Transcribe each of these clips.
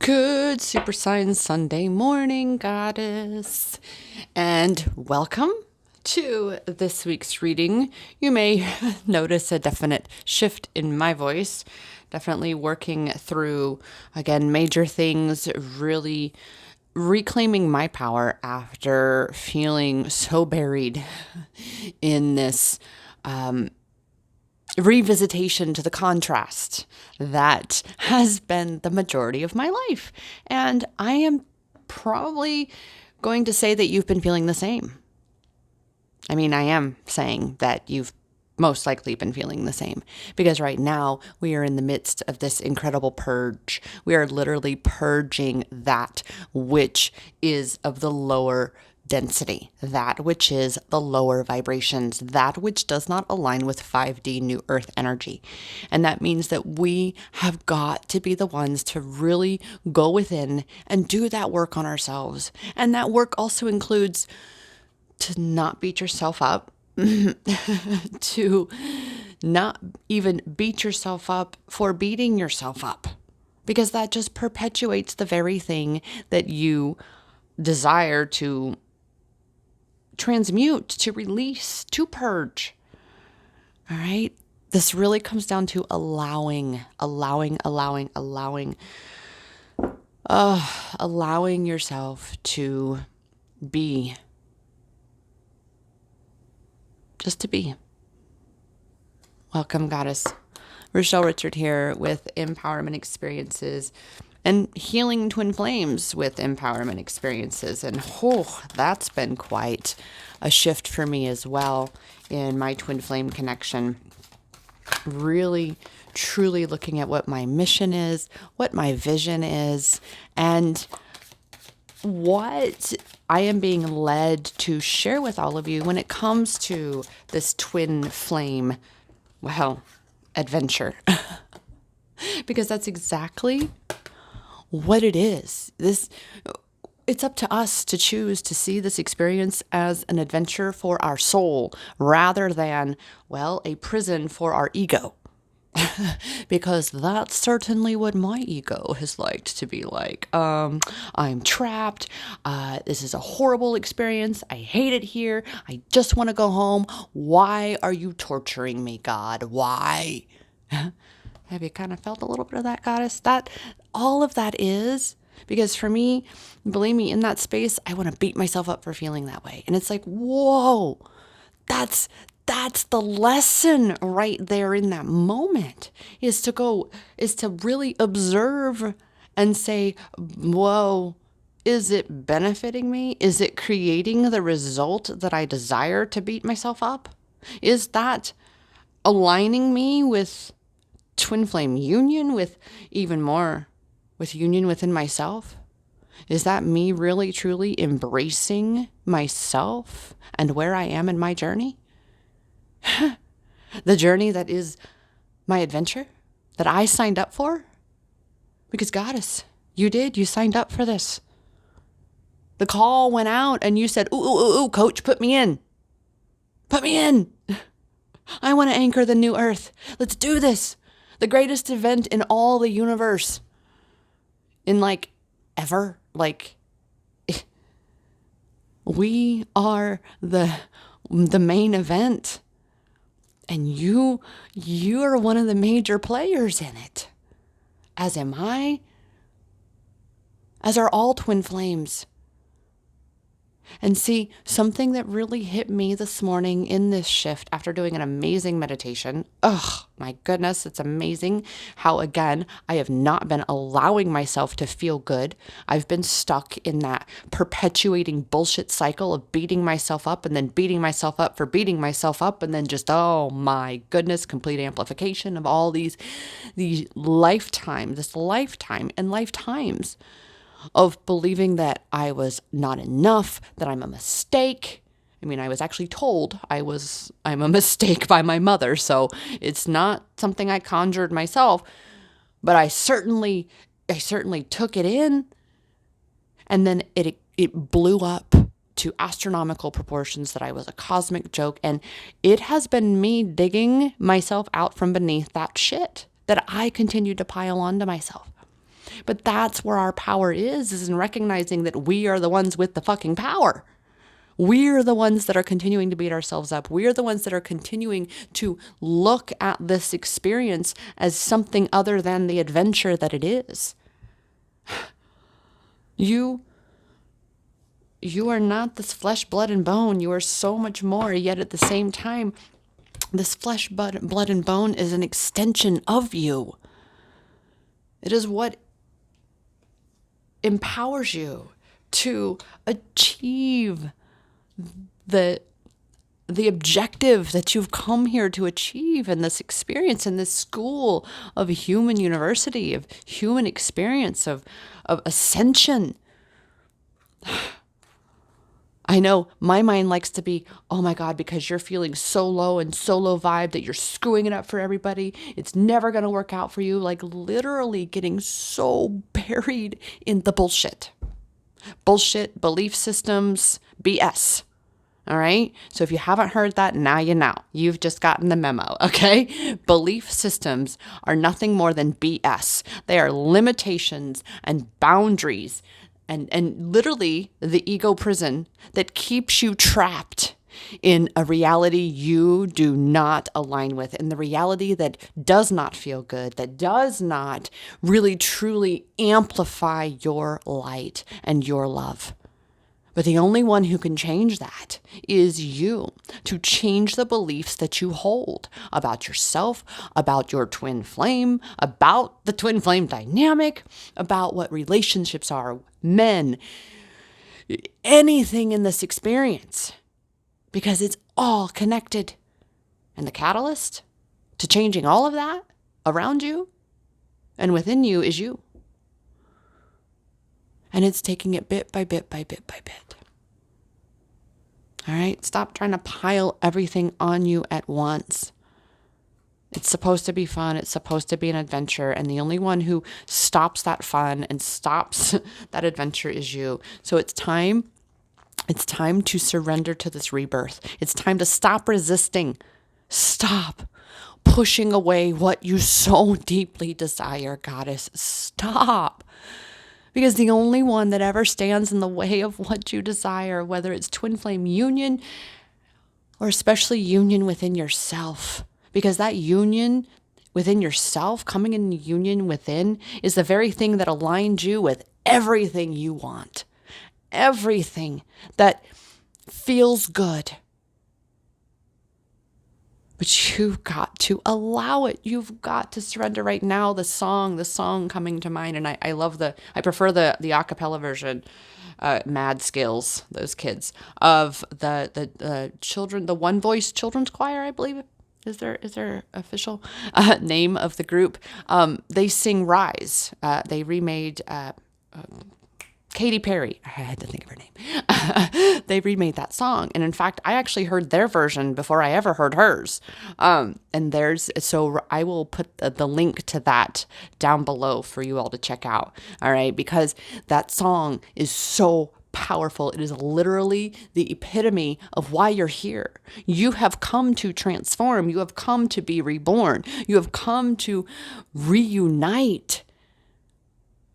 Good Super Science Sunday morning, Goddess, and welcome to this week's reading. You may notice a definite shift in my voice, definitely working through, again, major things, really reclaiming my power after feeling so buried in this revisitation to the contrast that has been the majority of my life. And I am probably going to say that you've been feeling the same. I mean, I am saying that you've most likely been feeling the same because right now we are in the midst of this incredible purge. We are literally purging that which is of the lower density, that which is the lower vibrations, that which does not align with 5D New Earth energy. And that means that we have got to be the ones to really go within and do that work on ourselves. And that work also includes to not beat yourself up, to not even beat yourself up for beating yourself up, because that just perpetuates the very thing that you desire to transmute, to release, to purge. All right. This really comes down to allowing yourself to be, just to be. Welcome, Goddess. Rochelle Richard here with Empowerment Experiences and Healing Twin Flames with Empowerment Experiences. And that's been quite a shift for me as well in my twin flame connection. Really, truly looking at what my mission is, what my vision is, and what I am being led to share with all of you when it comes to this twin flame, adventure. Because that's exactly what it is. It's up to us to choose to see this experience as an adventure for our soul rather than, a prison for our ego. Because that's certainly what my ego has liked to be like. I'm trapped. This is a horrible experience. I hate it here. I just want to go home. Why are you torturing me, God? Why? Have you kind of felt a little bit of that, Goddess? That all of that is because for me, believe me, in that space, I want to beat myself up for feeling that way. And it's like, whoa, that's the lesson right there in that moment is to really observe and say, whoa, is it benefiting me? Is it creating the result that I desire to beat myself up? Is that aligning me with twin flame union, with even more, with union within myself? Is that me really, truly embracing myself and where I am in my journey? The journey that is my adventure that I signed up for? Because Goddess, you signed up for this. The call went out and you said, ooh, coach, put me in. Put me in. I want to anchor the new earth. Let's do this. The greatest event in all the universe. In ever. We are the main event. And you're one of the major players in it. As am I. As are all twin flames. And see, something that really hit me this morning in this shift after doing an amazing meditation. Oh, my goodness, it's amazing how, again, I have not been allowing myself to feel good. I've been stuck in that perpetuating bullshit cycle of beating myself up and then beating myself up for beating myself up and then just, oh my goodness, complete amplification of all these lifetimes of believing that I was not enough, that I'm a mistake. I mean, I was actually told I'm a mistake by my mother, so it's not something I conjured myself, but I certainly took it in, and then it blew up to astronomical proportions that I was a cosmic joke, and it has been me digging myself out from beneath that shit that I continued to pile onto myself. But that's where our power is in recognizing that we are the ones with the fucking power. We're the ones that are continuing to beat ourselves up. We're the ones that are continuing to look at this experience as something other than the adventure that it is. You are not this flesh, blood, and bone. You are so much more. Yet at the same time, this flesh, blood, and bone is an extension of you. It is what empowers you to achieve the objective that you've come here to achieve in this experience, in this school of human university, of human experience, of ascension. I know my mind likes to be, oh my God, because you're feeling so low and so low vibe that you're screwing it up for everybody. It's never going to work out for you. Like literally getting so buried in the bullshit, belief systems, BS. All right. So if you haven't heard that, now you know. You've just gotten the memo. Okay. Belief systems are nothing more than BS. They are limitations and boundaries and literally the ego prison that keeps you trapped in a reality you do not align with, in the reality that does not feel good, that does not really truly amplify your light and your love. But the only one who can change that is you, to change the beliefs that you hold about yourself, about your twin flame, about the twin flame dynamic, about what relationships are, men, anything in this experience, because it's all connected. And the catalyst to changing all of that around you and within you is you. And it's taking it bit by bit by bit by bit. All right? Stop trying to pile everything on you at once. It's supposed to be fun. It's supposed to be an adventure. And the only one who stops that fun and stops that adventure is you. So it's time. It's time to surrender to this rebirth. It's time to stop resisting. Stop pushing away what you so deeply desire, goddess. Stop. Because the only one that ever stands in the way of what you desire, whether it's twin flame union or especially union within yourself, because that union within yourself, coming in union within, is the very thing that aligns you with everything you want, everything that feels good. But you've got to allow it. You've got to surrender right now. The song coming to mind. And I prefer the a cappella version, Mad Skills, those kids, of the children, the One Voice Children's Choir, I believe is their official name of the group. They sing Rise. They remade, Katy Perry, I had to think of her name. They remade that song. And in fact, I actually heard their version before I ever heard hers. So I will put the link to that down below for you all to check out. All right. Because that song is so powerful. It is literally the epitome of why you're here. You have come to transform. You have come to be reborn. You have come to reunite.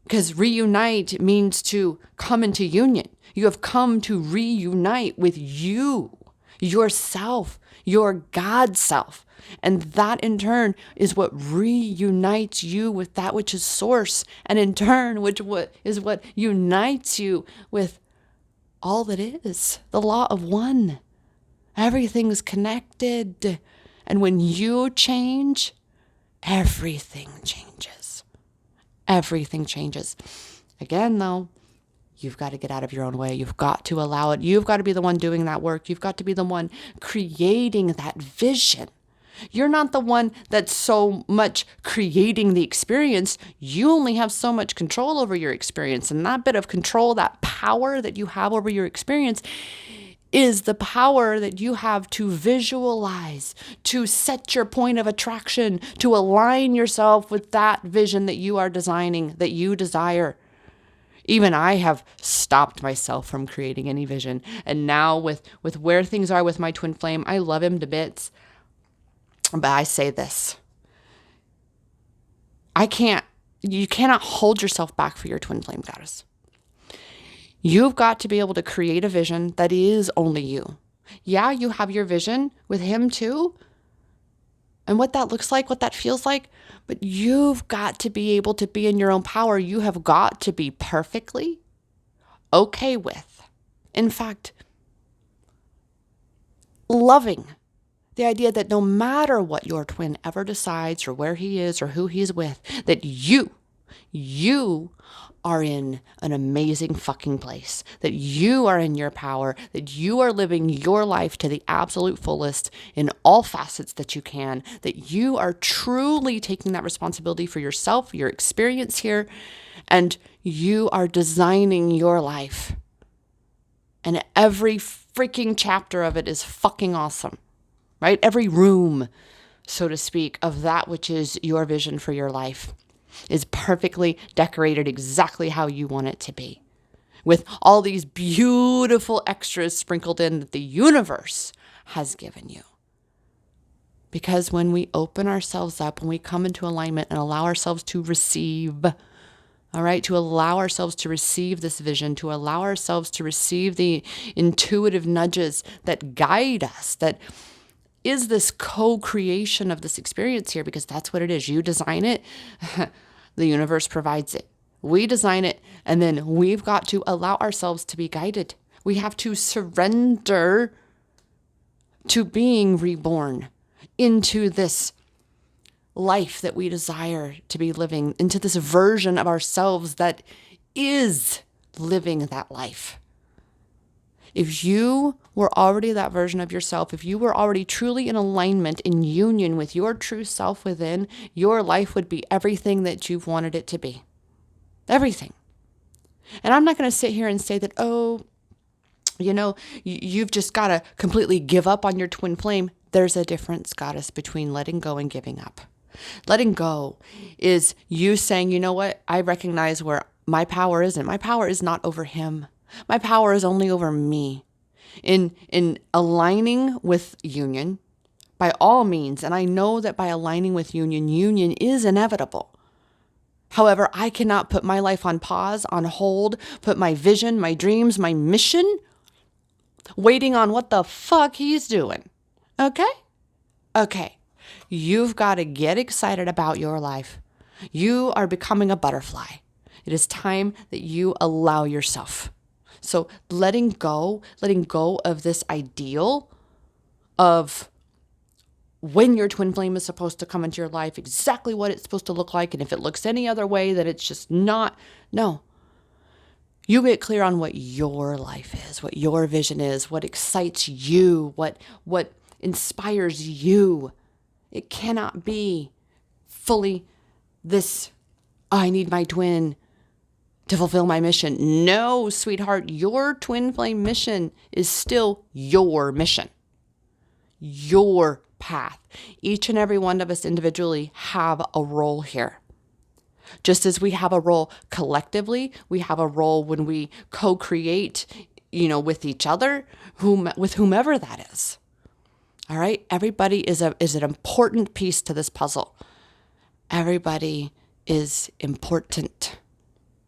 Because reunite means to come into union. You have come to reunite with you, yourself, your God self. And that in turn is what reunites you with that which is source. And in turn, which is what unites you with all that is, the law of one. Everything's connected. And when you change, everything changes. Everything changes. Again, though, you've got to get out of your own way. You've got to allow it. You've got to be the one doing that work. You've got to be the one creating that vision. You're not the one that's so much creating the experience. You only have so much control over your experience. And that bit of control, that power that you have over your experience, is the power that you have to visualize, to set your point of attraction, to align yourself with that vision that you are designing, that you desire. Even I have stopped myself from creating any vision. And now with where things are with my twin flame, I love him to bits. But I say this. I can't You cannot hold yourself back for your twin flame goddess. You've got to be able to create a vision that is only you. Yeah, you have your vision with him too, and what that looks like, what that feels like, but you've got to be able to be in your own power. You have got to be perfectly okay with, in fact, loving the idea that no matter what your twin ever decides or where he is or who he's with, that you are in an amazing fucking place, that you are in your power, that you are living your life to the absolute fullest in all facets that you can, that you are truly taking that responsibility for yourself, your experience here, and you are designing your life. And every freaking chapter of it is fucking awesome, right? Every room, so to speak, of that which is your vision for your life is perfectly decorated exactly how you want it to be, with all these beautiful extras sprinkled in that the universe has given you. Because when we open ourselves up, when we come into alignment and allow ourselves to receive, all right, to allow ourselves to receive this vision, to allow ourselves to receive the intuitive nudges that guide us, that is this co-creation of this experience here, because that's what it is. You design it, the universe provides it. We design it, and then we've got to allow ourselves to be guided. We have to surrender to being reborn into this life that we desire to be living, into this version of ourselves that is living that life. If you were already that version of yourself, if you were already truly in alignment, in union with your true self within, your life would be everything that you've wanted it to be. Everything. And I'm not going to sit here and say that, oh, you've just got to completely give up on your twin flame. There's a difference, goddess, between letting go and giving up. Letting go is you saying, you know what? I recognize where my power isn't. My power is not over him. My power is only over me. In aligning with union, by all means, and I know that by aligning with union is inevitable. However, I cannot put my life on pause, on hold, put my vision, my dreams, my mission, waiting on what the fuck he's doing. Okay? Okay. You've got to get excited about your life. You are becoming a butterfly. It is time that you allow yourself. So letting go of this ideal of when your twin flame is supposed to come into your life, exactly what it's supposed to look like. And if it looks any other way, that it's just not. No. You get clear on what your life is, what your vision is, what excites you, what inspires you. It cannot be fully this, I need my twin to fulfill my mission. No, sweetheart, your twin flame mission is still your mission, your path. Each and every one of us individually have a role here. Just as we have a role collectively, we have a role when we co-create, with each other, with whomever that is. All right? Everybody is an important piece to this puzzle. Everybody is important.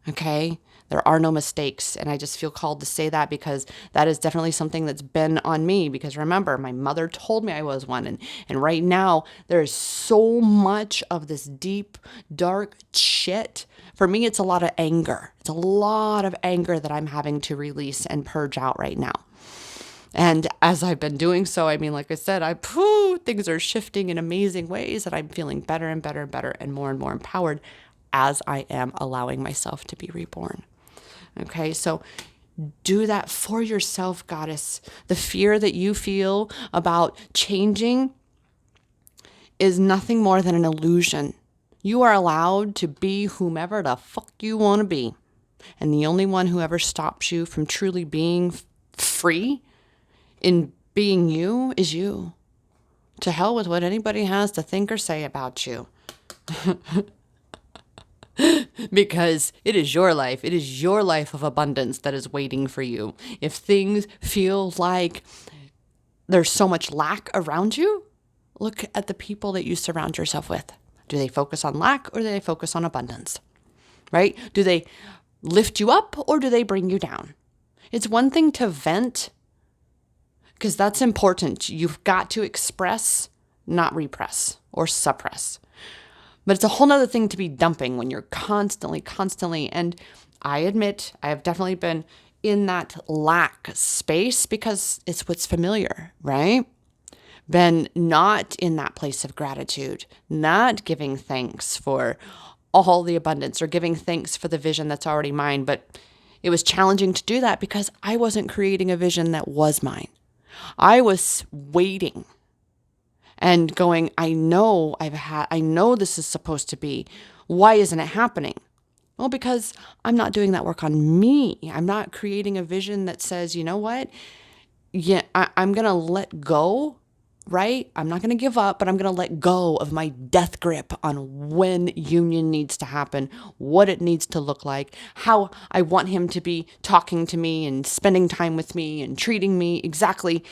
Okay? There are no mistakes. And I just feel called to say that because that is definitely something that's been on me. Because remember, my mother told me I was one. And right now, there is so much of this deep, dark shit. For me, it's a lot of anger. It's a lot of anger that I'm having to release and purge out right now. And as I've been doing so, like I said, things are shifting in amazing ways, and I'm feeling better and better and better and more empowered as I am allowing myself to be reborn. Okay, so do that for yourself, goddess. The fear that you feel about changing is nothing more than an illusion. You are allowed to be whomever the fuck you want to be. And the only one who ever stops you from truly being free in being you is you. To hell with what anybody has to think or say about you. Because it is your life. It is your life of abundance that is waiting for you. If things feel like there's so much lack around you, look at the people that you surround yourself with. Do they focus on lack or do they focus on abundance? Right? Do they lift you up or do they bring you down? It's one thing to vent, because that's important. You've got to express, not repress or suppress. But it's a whole nother thing to be dumping when you're constantly. And I admit I have definitely been in that lack space because it's what's familiar, right? Been not in that place of gratitude, not giving thanks for all the abundance or giving thanks for the vision that's already mine. But it was challenging to do that because I wasn't creating a vision that was mine. I was waiting and going, I know this is supposed to be. Why isn't it happening? Well, because I'm not doing that work on me. I'm not creating a vision that says, you know what? Yeah, I'm going to let go, right? I'm not going to give up, but I'm going to let go of my death grip on when union needs to happen, what it needs to look like, how I want him to be talking to me and spending time with me and treating me exactly,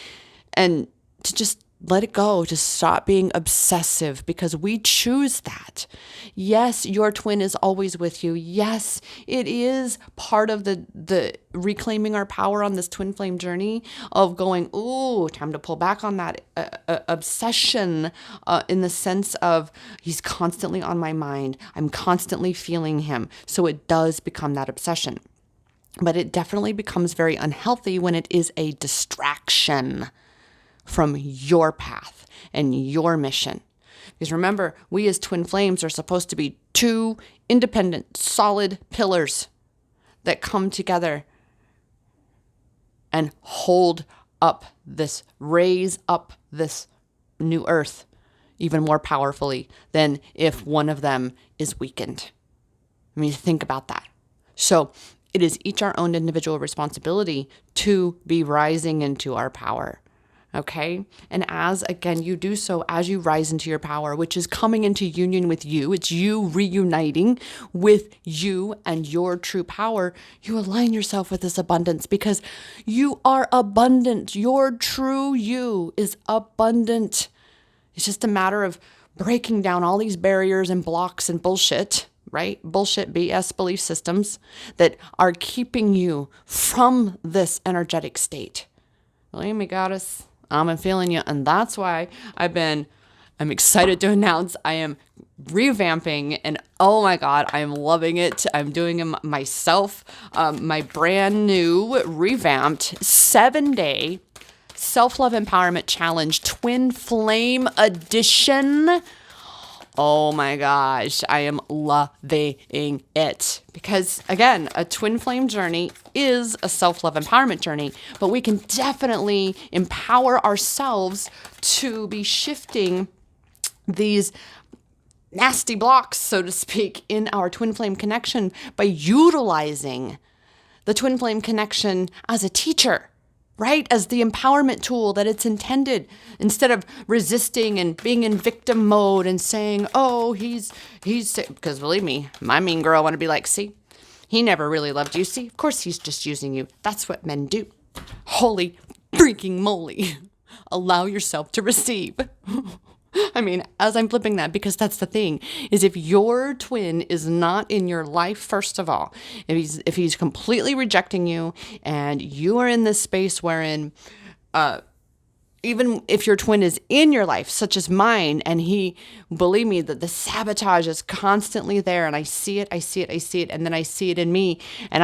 and to just let it go, to stop being obsessive, because we choose that. Yes, your twin is always with you. Yes, it is part of the reclaiming our power on this twin flame journey of going, ooh, time to pull back on that obsession in the sense of he's constantly on my mind. I'm constantly feeling him. So it does become that obsession. But it definitely becomes very unhealthy when it is a distraction from your path and your mission. Because remember, we as twin flames are supposed to be two independent, solid pillars that come together and raise up this new earth even more powerfully than if one of them is weakened. I mean, think about that. So it is each our own individual responsibility to be rising into our power. Okay. And again, you do so as you rise into your power, which is coming into union with you. It's you reuniting with you and your true power. You align yourself with this abundance because you are abundant. Your true you is abundant. It's just a matter of breaking down all these barriers and blocks and bullshit, right? Bullshit BS belief systems that are keeping you from this energetic state. Believe me, goddess, I'm feeling you. And that's why I'm excited to announce I am revamping, and oh my God, I'm loving it. I'm doing it myself. My brand new revamped 7-day self-love empowerment challenge, twin flame edition. Oh my gosh, I am loving it. Because again, a twin flame journey is a self-love empowerment journey, but we can definitely empower ourselves to be shifting these nasty blocks, so to speak, in our twin flame connection by utilizing the twin flame connection as a teacher, right? As the empowerment tool that it's intended, instead of resisting and being in victim mode and saying, oh, he's, because believe me, my mean girl want to be like, see, he never really loved you. See, of course he's just using you. That's what men do. Holy freaking moly. Allow yourself to receive. I mean, as I'm flipping that, because that's the thing, is if your twin is not in your life, first of all, if he's completely rejecting you and you are in this space wherein, even if your twin is in your life, such as mine, and believe me, that the sabotage is constantly there, and I see it, and then I see it in me, and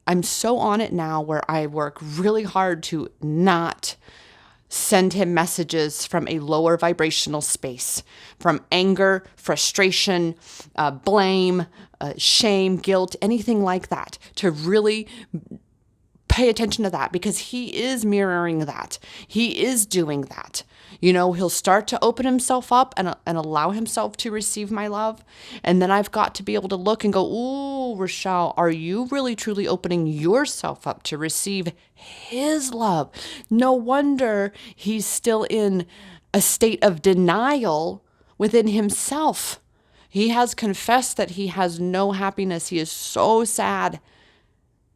I'm so on it now where I work really hard to not send him messages from a lower vibrational space, from anger, frustration, blame, shame, guilt, anything like that, to really pay attention to that, because he is mirroring that. He is doing that. He'll start to open himself up and allow himself to receive my love. And then I've got to be able to look and go, ooh, Rochelle, are you really truly opening yourself up to receive his love? No wonder he's still in a state of denial within himself. He has confessed that he has no happiness. He is so sad.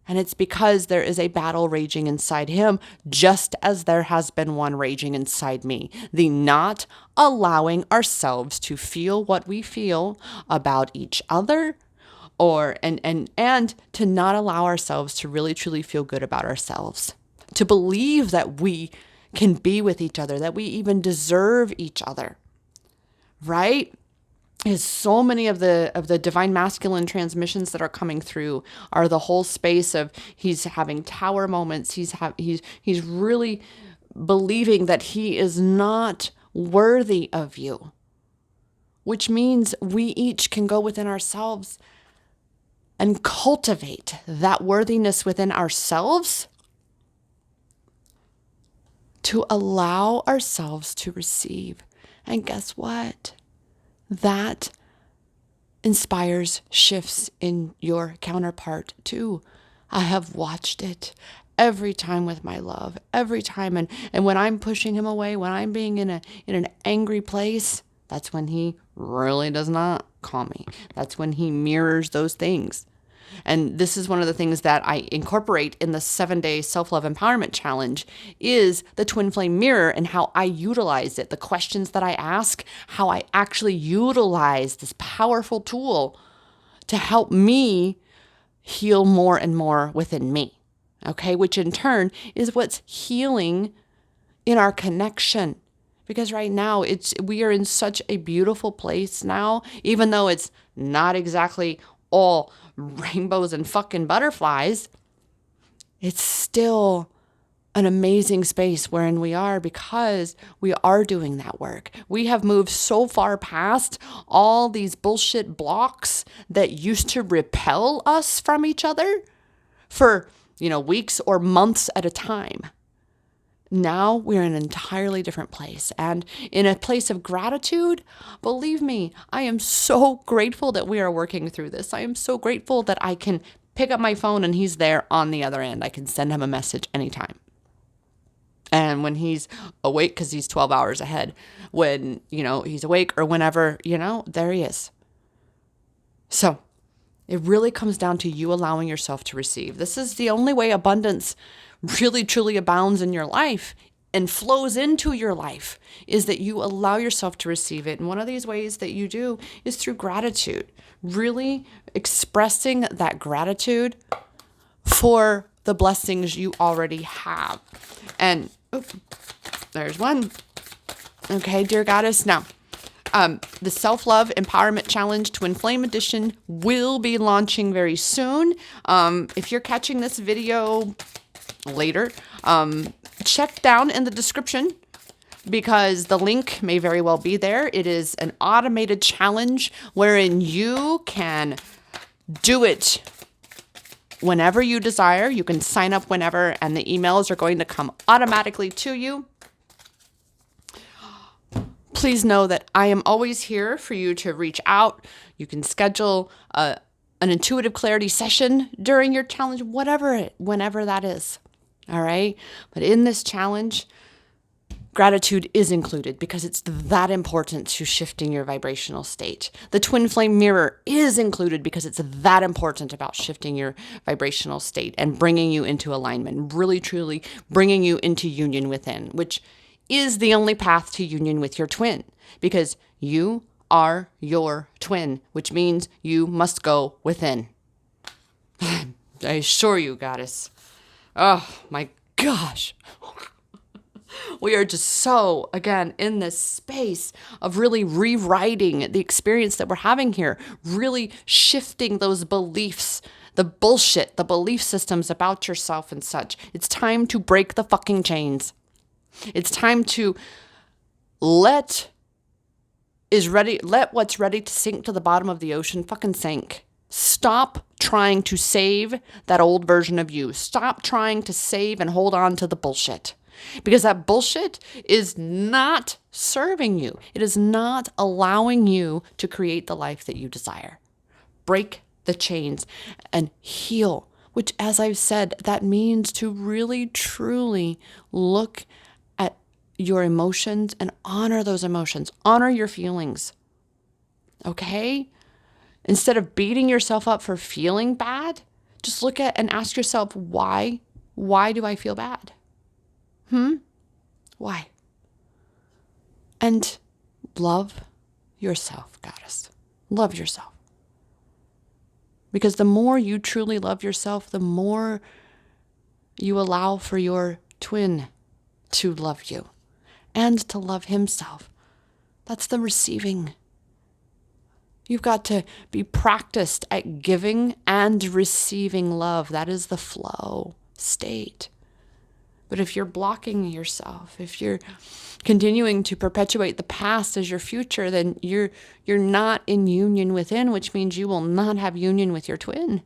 And it's because there is a battle raging inside him, just as there has been one raging inside me. The not allowing ourselves to feel what we feel about each other, or and to not allow ourselves to really truly feel good about ourselves. To believe that we can be with each other, that we even deserve each other. Right? Is so many of the divine masculine transmissions that are coming through are the whole space of he's having tower moments. He's really believing that he is not worthy of you, which means we each can go within ourselves and cultivate that worthiness within ourselves to allow ourselves to receive. And guess what? That inspires shifts in your counterpart too. I have watched it every time with my love, every time. And when I'm pushing him away, when I'm being in an angry place, that's when he really does not call me. That's when he mirrors those things. And this is one of the things that I incorporate in the 7-day self-love empowerment challenge is the twin flame mirror and how I utilize it, the questions that I ask, how I actually utilize this powerful tool to help me heal more and more within me. Okay, which in turn is what's healing in our connection. Because right now we are in such a beautiful place now, even though it's not exactly all rainbows and fucking butterflies, it's still an amazing space wherein we are because we are doing that work. We have moved so far past all these bullshit blocks that used to repel us from each other for, weeks or months at a time. Now we're in an entirely different place, and in a place of gratitude. Believe me, I am so grateful that we are working through this. I am so grateful that I can pick up my phone and he's there on the other end. I can send him a message anytime. And when he's awake, because he's 12 hours ahead, when, he's awake or whenever, there he is. So it really comes down to you allowing yourself to receive. This is the only way abundance really truly abounds in your life and flows into your life, is that you allow yourself to receive it. And one of these ways that you do is through gratitude, really expressing that gratitude for the blessings you already have. And there's one. Okay, dear goddess. Now, the Self-Love Empowerment Challenge Twin Flame Edition will be launching very soon. If you're catching this video later, check down in the description because the link may very well be there. It is an automated challenge wherein you can do it whenever you desire. You can sign up whenever, and the emails are going to come automatically to you. Please know that I am always here for you to reach out. You can schedule an intuitive clarity session during your challenge, whenever that is. All right. But in this challenge, gratitude is included because it's that important to shifting your vibrational state. The twin flame mirror is included because it's that important about shifting your vibrational state and bringing you into alignment, really, truly bringing you into union within, which is the only path to union with your twin, because you are your twin, which means you must go within. I assure you, goddess. Oh my gosh. We are just so, again, in this space of really rewriting the experience that we're having here, really shifting those beliefs, the bullshit, the belief systems about yourself and such. It's time to break the fucking chains. It's time to let what's ready to sink to the bottom of the ocean fucking sink. Stop trying to save that old version of you. Stop trying to save and hold on to the bullshit. Because that bullshit is not serving you. It is not allowing you to create the life that you desire. Break the chains and heal, which, as I've said, that means to really, truly look at your emotions and honor those emotions. Honor your feelings. Okay? Instead of beating yourself up for feeling bad, Just look at and ask yourself, why? Why do I feel bad? Why? And love yourself, goddess. Love yourself. Because the more you truly love yourself, the more you allow for your twin to love you and to love himself. That's the receiving. You've got to be practiced at giving and receiving love. That is the flow state. But if you're blocking yourself, if you're continuing to perpetuate the past as your future, then you're not in union within, which means you will not have union with your twin.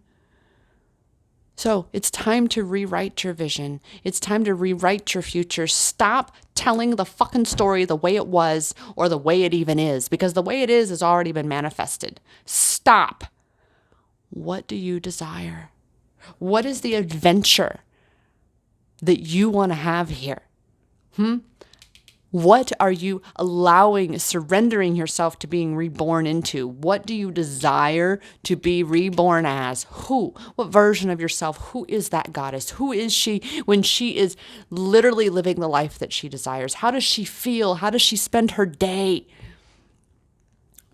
So it's time to rewrite your vision. It's time to rewrite your future. Stop telling the fucking story the way it was or the way it even is, because the way it is has already been manifested. Stop. What do you desire? What is the adventure that you want to have here? What are you allowing, surrendering yourself to being reborn into? What do you desire to be reborn as? Who? What version of yourself? Who is that goddess? Who is she when she is literally living the life that she desires? How does she feel? How does she spend her day?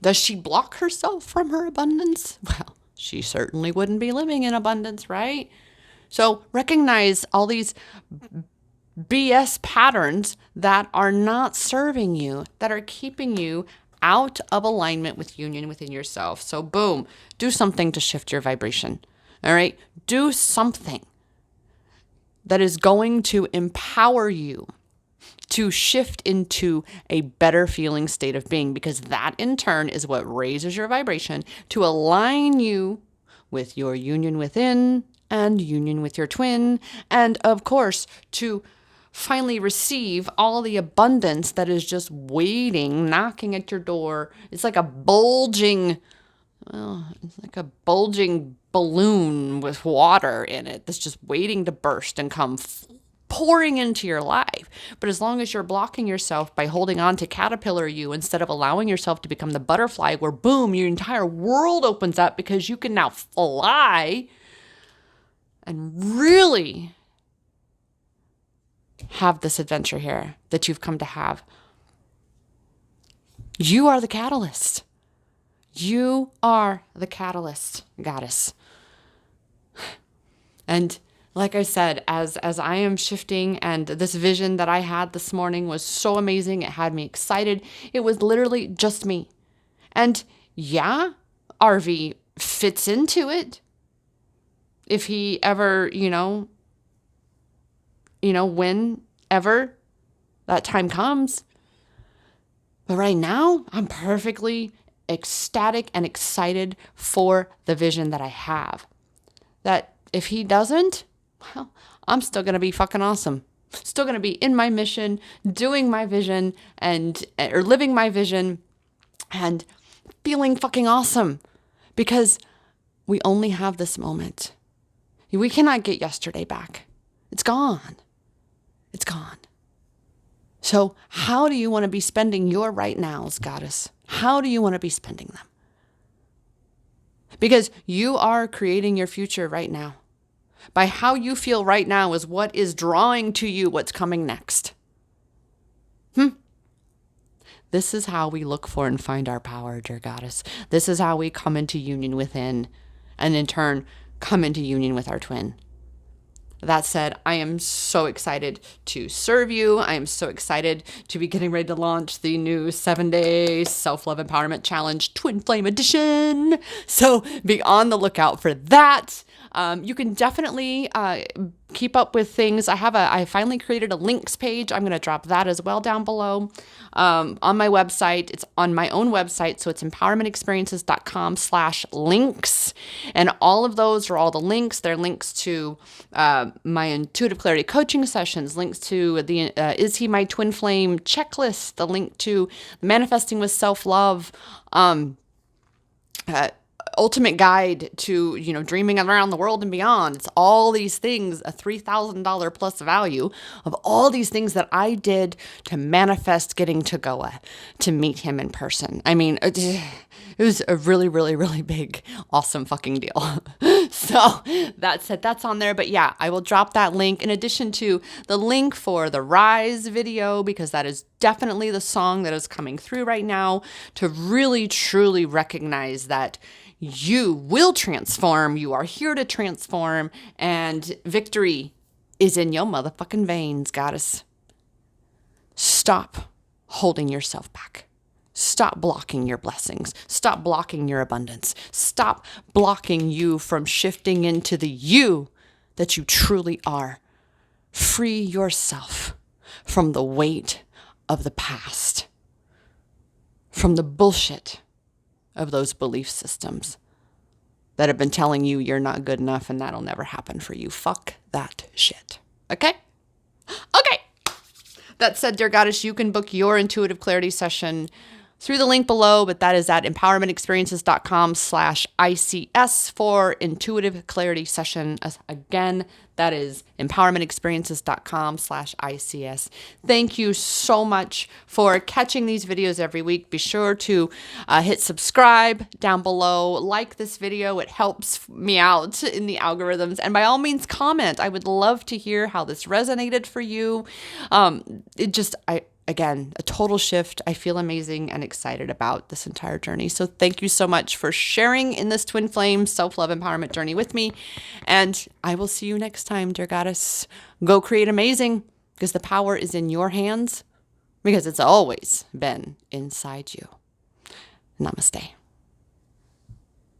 Does she block herself from her abundance? Well, she certainly wouldn't be living in abundance, right? So recognize all these BS patterns that are not serving you, that are keeping you out of alignment with union within yourself. So boom, do something to shift your vibration. All right? Do something that is going to empower you to shift into a better feeling state of being, because that in turn is what raises your vibration to align you with your union within and union with your twin, and of course to finally receive all the abundance that is just waiting, knocking at your door. It's like a bulging balloon with water in it that's just waiting to burst and come pouring into your life. But as long as you're blocking yourself by holding on to caterpillar you instead of allowing yourself to become the butterfly, where boom, your entire world opens up because you can now fly and really have this adventure here that you've come to have. You are the catalyst. You are the catalyst, goddess. And like I said, as I am shifting, and this vision that I had this morning was so amazing. It had me excited. It was literally just me. And yeah, RV fits into it. If he ever, whenever that time comes. But right now, I'm perfectly ecstatic and excited for the vision that I have. That if he doesn't, well, I'm still going to be fucking awesome. Still going to be in my mission, doing my vision or living my vision and feeling fucking awesome, because we only have this moment. We cannot get yesterday back. It's gone. It's gone. So how do you want to be spending your right nows, goddess? How do you want to be spending them? Because you are creating your future right now. By how you feel right now is what is drawing to you what's coming next. This is how we look for and find our power, dear goddess. This is how we come into union within, and in turn, come into union with our twin. That said, I am so excited to serve you. I am so excited to be getting ready to launch the new 7-day self-love empowerment challenge, Twin Flame Edition. So be on the lookout for that. You can definitely keep up with things. I finally created a links page. I'm going to drop that as well down below on my website. It's on my own website. So it's empowermentexperiences.com/links. And all of those are all the links. They're links to my intuitive clarity coaching sessions, links to the Is He My Twin Flame checklist, the link to Manifesting with Self-Love, ultimate guide to, dreaming around the world and beyond. It's all these things, a $3,000 plus value of all these things that I did to manifest getting to Goa to meet him in person. I mean, it was a really, really, really big, awesome fucking deal. So that's it. That's on there. But yeah, I will drop that link in addition to the link for the Rise video, because that is definitely the song that is coming through right now to really, truly recognize that you will transform. You are here to transform, and victory is in your motherfucking veins, goddess. Stop holding yourself back. Stop blocking your blessings. Stop blocking your abundance. Stop blocking you from shifting into the you that you truly are. Free yourself from the weight of the past, from the bullshit of those belief systems that have been telling you you're not good enough and that'll never happen for you. Fuck that shit. Okay? Okay. That said, dear goddess, you can book your intuitive clarity session through the link below, but that is at empowermentexperiences.com/ICS for intuitive clarity session. Again, that is empowermentexperiences.com/ICS. Thank you so much for catching these videos every week. Be sure to hit subscribe down below. Like this video. It helps me out in the algorithms. And by all means, comment. I would love to hear how this resonated for you. Again, a total shift. I feel amazing and excited about this entire journey. So thank you so much for sharing in this twin flame self-love empowerment journey with me. And I will see you next time, dear goddess. Go create amazing, because the power is in your hands, because it's always been inside you. Namaste.